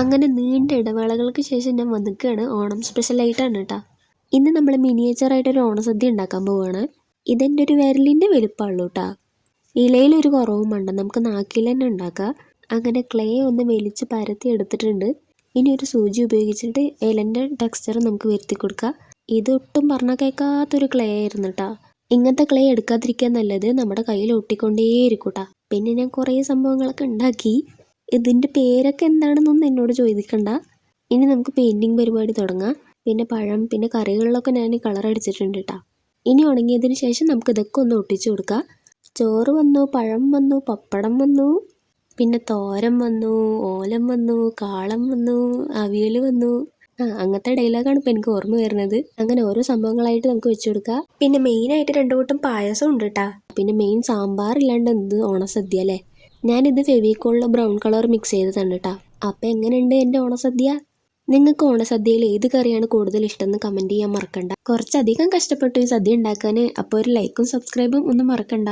അങ്ങനെ നീണ്ട ഇടവേളകൾക്ക് ശേഷം ഞാൻ വന്നിക്കുകയാണ്. ഓണം സ്പെഷ്യലായിട്ടാണ് കേട്ടോ. ഇന്ന് നമ്മൾ മിനിയേച്ചറായിട്ടൊരു ഓണസദ്യ ഉണ്ടാക്കാൻ പോവുകയാണ്. ഇതെൻ്റെ ഒരു വിരലിൻ്റെ വലുപ്പമുള്ളൂ കേട്ടോ. ഇലയിലൊരു കുറവും വേണ്ട, നമുക്ക് നാക്കിൽ തന്നെ ഉണ്ടാക്കാം. അങ്ങനെ ക്ലേ ഒന്ന് വലിച്ച് പരത്തി എടുത്തിട്ടുണ്ട്. ഇനി ഒരു സൂചി ഉപയോഗിച്ചിട്ട് ഇലൻ്റെ ടെക്സ്ചർ നമുക്ക് വരുത്തി കൊടുക്കാം. ഇതൊട്ടും പറഞ്ഞാൽ കേൾക്കാത്തൊരു ക്ലേ ആയിരുന്നു കേട്ടോ. ഇങ്ങനത്തെ ക്ലേ എടുക്കാതിരിക്കാൻ നല്ലത്, നമ്മുടെ കയ്യിൽ ഒട്ടിക്കൊണ്ടേയിരിക്കും കേട്ടോ. പിന്നെ ഞാൻ കുറേ സംഭവങ്ങളൊക്കെ ഉണ്ടാക്കി. ഇതിൻ്റെ പേരൊക്കെ എന്താണെന്നൊന്നും എന്നോട് ചോദിക്കണ്ട. ഇനി നമുക്ക് പെയിൻറ്റിങ് പരിപാടി തുടങ്ങാം. പിന്നെ പഴം, പിന്നെ കറികളിലൊക്കെ ഞാൻ കളർ അടിച്ചിട്ടുണ്ട് കേട്ടോ. ഇനി ഉണങ്ങിയതിന് ശേഷം നമുക്ക് ഇതൊക്കെ ഒന്ന് ഒട്ടിച്ചു കൊടുക്കാം. ചോറ് വന്നു, പഴം വന്നു, പപ്പടം വന്നു, പിന്നെ തോരൻ വന്നു, ഓലം വന്നു, കാളം വന്നു, അവിയൽ വന്നു. അങ്ങനത്തെ ഡയലോഗാണ് ഇപ്പോൾ എനിക്ക് ഓർമ്മ വരുന്നത്. അങ്ങനെ ഓരോ സംഭവങ്ങളായിട്ട് നമുക്ക് വെച്ചു കൊടുക്കാം. പിന്നെ മെയിനായിട്ട് 2 കൂട്ടം പായസം ഉണ്ട് കേട്ടോ. പിന്നെ മെയിൻ സാമ്പാർ ഇല്ലാണ്ട് എന്ത് ഓണസദ്യ അല്ലേ. ഞാനിത് ഫെവിക്കോളിൽ ബ്രൗൺ കളർ മിക്സ് ചെയ്തതാണ് കേട്ടോ. അപ്പം എങ്ങനെയുണ്ട് എൻ്റെ ഓണസദ്യ? നിങ്ങൾക്ക് ഓണസദ്യയിൽ ഏത് കറിയാണ് കൂടുതൽ ഇഷ്ടം എന്ന് കമൻറ്റ് ചെയ്യാൻ മറക്കണ്ട. കുറച്ചധികം കഷ്ടപ്പെട്ടു ഈ സദ്യ ഉണ്ടാക്കാൻ. അപ്പോൾ ഒരു ലൈക്കും സബ്സ്ക്രൈബും ഒന്നും മറക്കണ്ട.